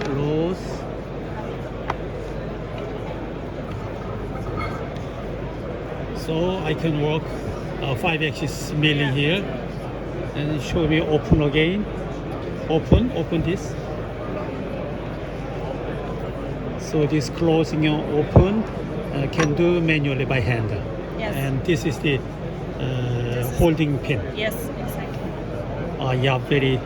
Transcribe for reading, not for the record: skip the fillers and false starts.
close. So I can work 5-axis milling here, and show me open again. Open this. So this closing and open can do manually by hand. Yes. And this is the holding pin. Yes, exactly. Yeah, very